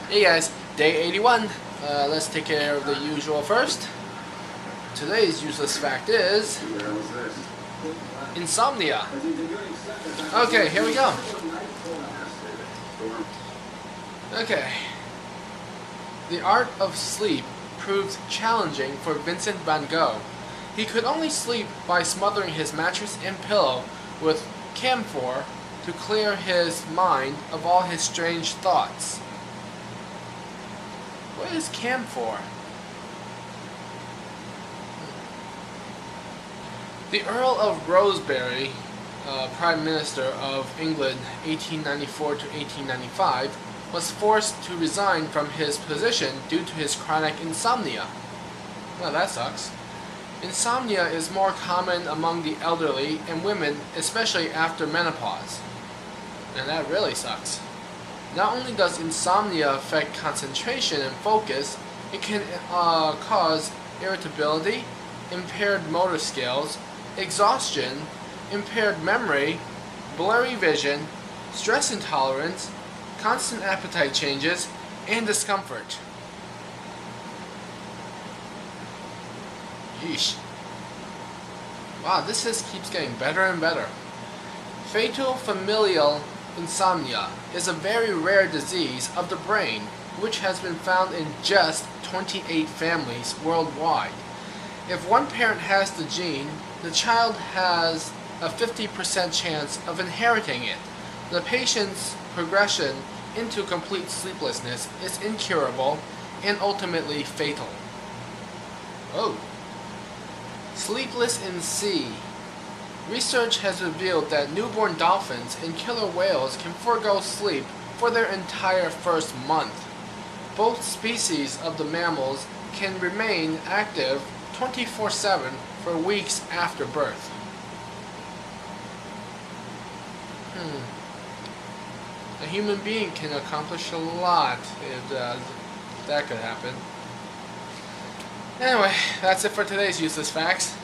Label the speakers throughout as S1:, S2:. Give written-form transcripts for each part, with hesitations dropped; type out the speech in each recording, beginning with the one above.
S1: Hey guys, day 81. Let's take care of the usual first. Today's useless fact is insomnia. Okay, here we go. Okay. The art of sleep proved challenging for Vincent van Gogh. He could only sleep by smothering his mattress and pillow with camphor to clear his mind of all his strange thoughts. What is camphor? The Earl of Rosebery, Prime Minister of England 1894 to 1895, was forced to resign from his position due to his chronic insomnia. Well, that sucks. Insomnia is more common among the elderly and women, especially after menopause. And that really sucks. Not only does insomnia affect concentration and focus, it can cause irritability, impaired motor skills, exhaustion, impaired memory, blurry vision, stress intolerance, constant appetite changes, and discomfort. Yeesh. Wow, this just keeps getting better and better. Fatal familial insomnia is a very rare disease of the brain, which has been found in just 28 families worldwide. If one parent has the gene, the child has a 50% chance of inheriting it. The patient's progression into complete sleeplessness is incurable and ultimately fatal. Oh. Sleepless in sea. Research has revealed that newborn dolphins and killer whales can forego sleep for their entire first month. Both species of the mammals can remain active 24/7 for weeks after birth. A human being can accomplish a lot if that could happen. Anyway, that's it for today's useless facts.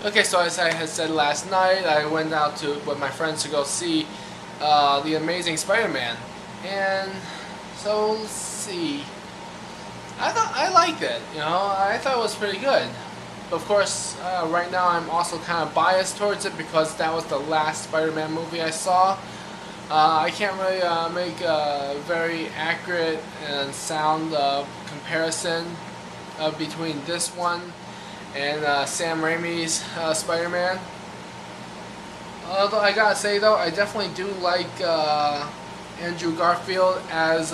S1: Okay, so as I had said last night, I went out with my friends to go see The Amazing Spider-Man, and so let's see. I liked it. I thought it was pretty good. Of course, right now I'm also kind of biased towards it because that was the last Spider-Man movie I saw. I can't really make a very accurate and sound comparison between this one and Sam Raimi's Spider-Man. Although I gotta say though, I definitely do like Andrew Garfield as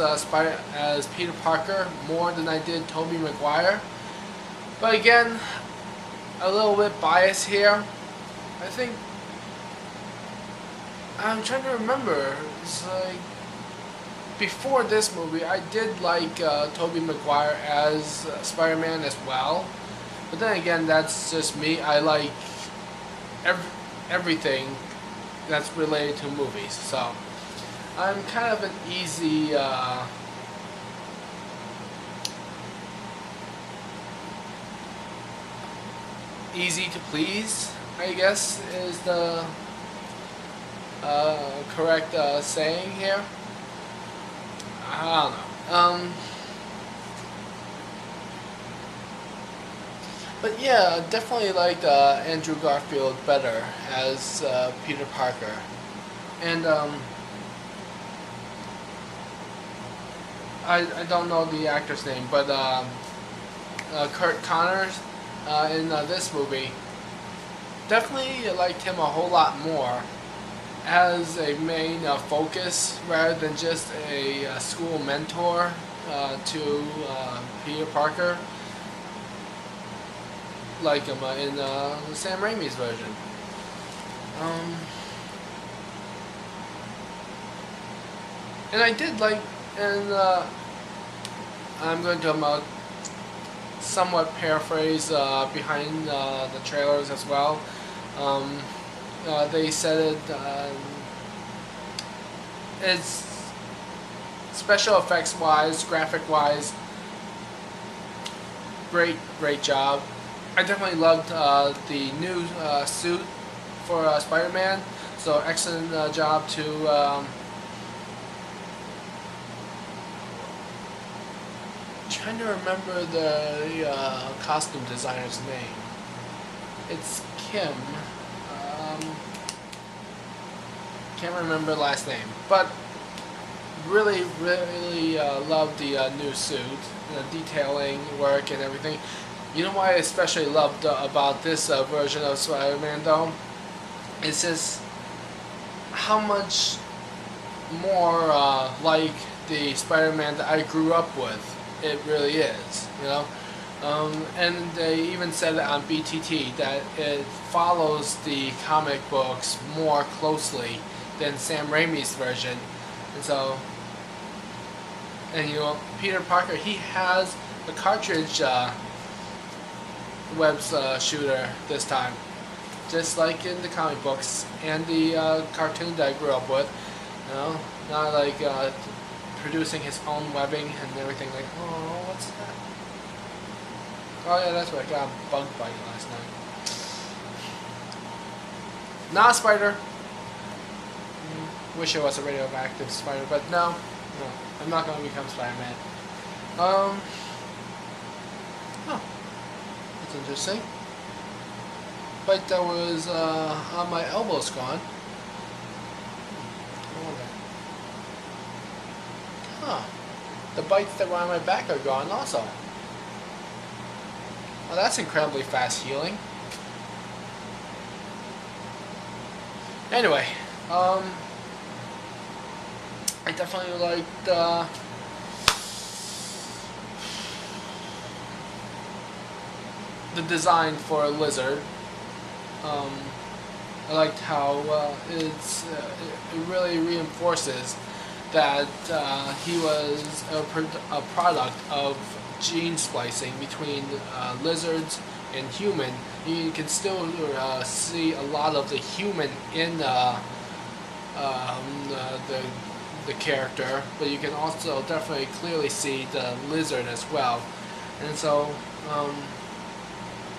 S1: Peter Parker more than I did Tobey Maguire. But again, a little bit biased here. I think I'm trying to remember. It's like before this movie, I did like Tobey Maguire as Spider-Man as well. But then again, that's just me. I like everything that's related to movies. So I'm kind of an easy easy to please, I guess, is the correct saying here. I don't know. But yeah, definitely liked Andrew Garfield better as Peter Parker. And I don't know the actor's name, but Kurt Connors in this movie, definitely liked him a whole lot more as a main focus rather than just a school mentor to Peter Parker, like him in Sam Raimi's version. And I did like, and I'm going to somewhat paraphrase behind the trailers as well. They said it's special effects wise, graphic wise, great job. I definitely loved the new suit for Spider-Man, so excellent job to trying to remember the costume designer's name. It's Kim. Can't remember last name, but really love the new suit, the detailing work and everything. You know what I especially loved about this version of Spider-Man though? It's just how much more like the Spider-Man that I grew up with it really is, you know? And they even said it on BTT that it follows the comic books more closely than Sam Raimi's version. And so, and you know, Peter Parker, he has a cartridge web shooter this time, just like in the comic books and the cartoon that I grew up with. You know, not like producing his own webbing and everything. Like, oh, what's that? Oh yeah, that's right. I got a bug bite last night. Not a spider. Wish it was a radioactive spider, but no, I'm not going to become Spider-Man. Oh, that's interesting. But that was on my elbow's gone. Huh. The bites that were on my back are gone also. Well, that's incredibly fast healing. Anyway, I definitely liked the design for a lizard. I liked how it really reinforces that he was a product of gene splicing between lizards and human. You can still see a lot of the human in the character, but you can also definitely clearly see the lizard as well. And so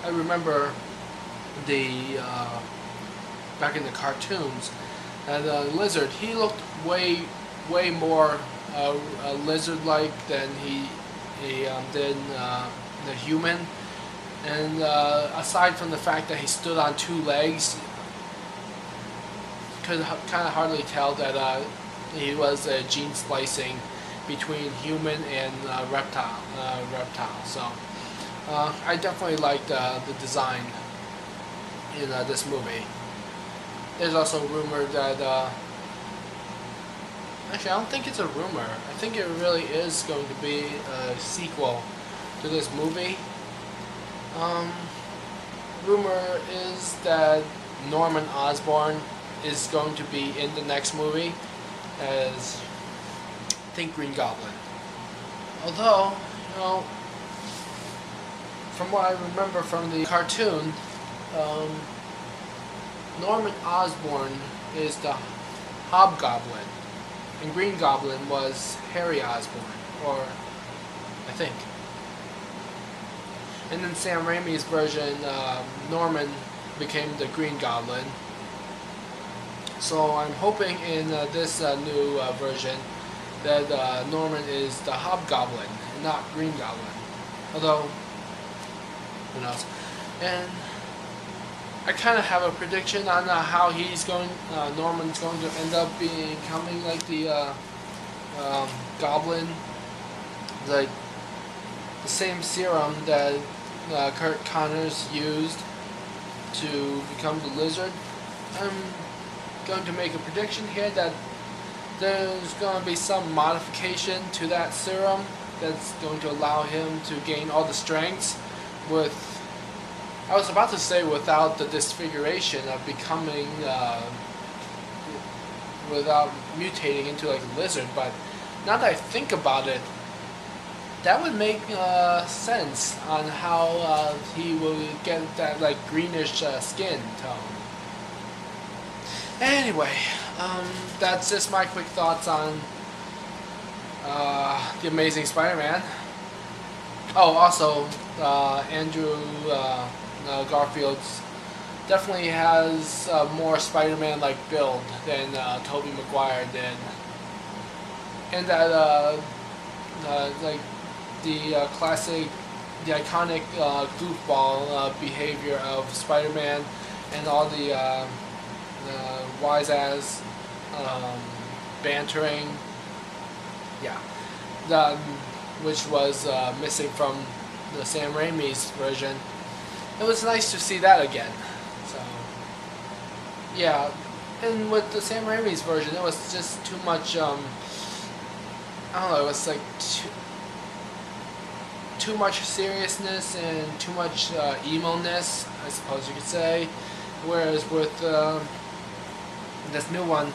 S1: I remember the back in the cartoons, the lizard, he looked way more lizard-like than he did the human. And aside from the fact that he stood on two legs, could kind of hardly tell that he was gene splicing between human and reptile. So I definitely liked the design in this movie. There's also rumor that actually I don't think it's a rumor. I think it really is going to be a sequel to this movie. Rumor is that Norman Osborn is going to be in the next movie as, I think, Green Goblin. Although, you know, from what I remember from the cartoon, Norman Osborn is the Hobgoblin, and Green Goblin was Harry Osborn, or I think. And then Sam Raimi's version, Norman became the Green Goblin. So I'm hoping in this new version that Norman is the Hobgoblin and not Green Goblin. Although, who knows? And I kind of have a prediction on how Norman's going to end up becoming like the Goblin, like the same serum that Kurt Connors used to become the Lizard. I'm going to make a prediction here that there's going to be some modification to that serum that's going to allow him to gain all the strengths with, I was about to say without the disfiguration of becoming, without mutating into like a lizard, but now that I think about it, that would make sense on how he will get that like greenish skin tone. Anyway, that's just my quick thoughts on The Amazing Spider-Man. Oh, also, Andrew Garfield's definitely has a more Spider-Man-like build than Tobey Maguire did. And that, like, the classic, the iconic goofball behavior of Spider-Man and all the wise-ass bantering. Yeah. Which was missing from the Sam Raimi's version. It was nice to see that again. So, yeah. And with the Sam Raimi's version, it was just too much, I don't know, it was like too much seriousness and too much emo-ness, I suppose you could say. Whereas with this new one,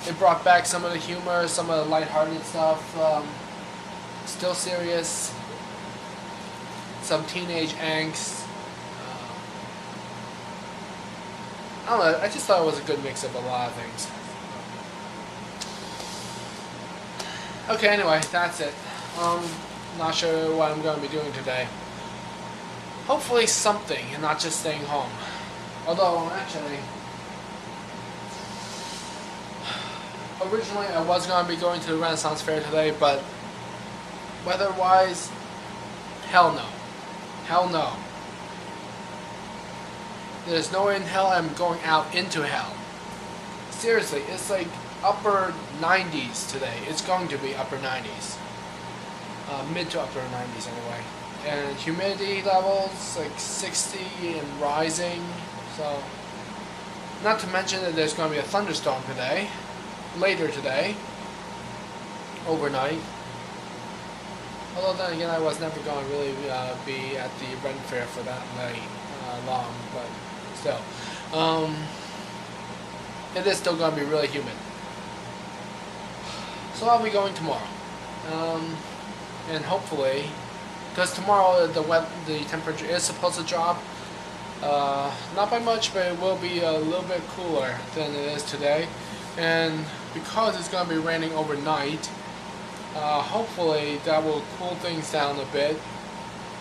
S1: it brought back some of the humor, some of the lighthearted stuff, still serious, some teenage angst. I don't know, I just thought it was a good mix of a lot of things. Okay, anyway, that's it. Not sure what I'm going to be doing today. Hopefully something, and not just staying home. Although, actually, originally I was going to be going to the Renaissance Fair today, but weather-wise, hell no. Hell no. There's no way in hell I'm going out into hell. Seriously, it's like upper 90s today. It's going to be upper 90s. Mid to upper 90s anyway. And humidity levels like 60 and rising. So, not to mention that there's going to be a thunderstorm today. Later today. Overnight. Although then again, I was never going to really be at the Ren Fair for that long, but still. It is still going to be really humid. So I'll be going tomorrow. And hopefully, because tomorrow the temperature is supposed to drop. Not by much, but it will be a little bit cooler than it is today. And because it's going to be raining overnight, hopefully that will cool things down a bit.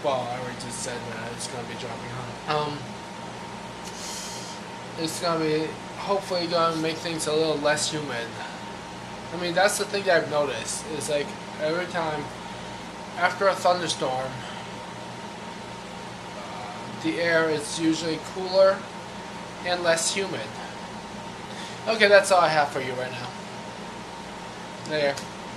S1: Well, I already just said that it's going to be dropping. It's going to be hopefully going to make things a little less humid. I mean, that's the thing that I've noticed. Is like every time after a thunderstorm, the air is usually cooler and less humid. Okay, that's all I have for you right now. There.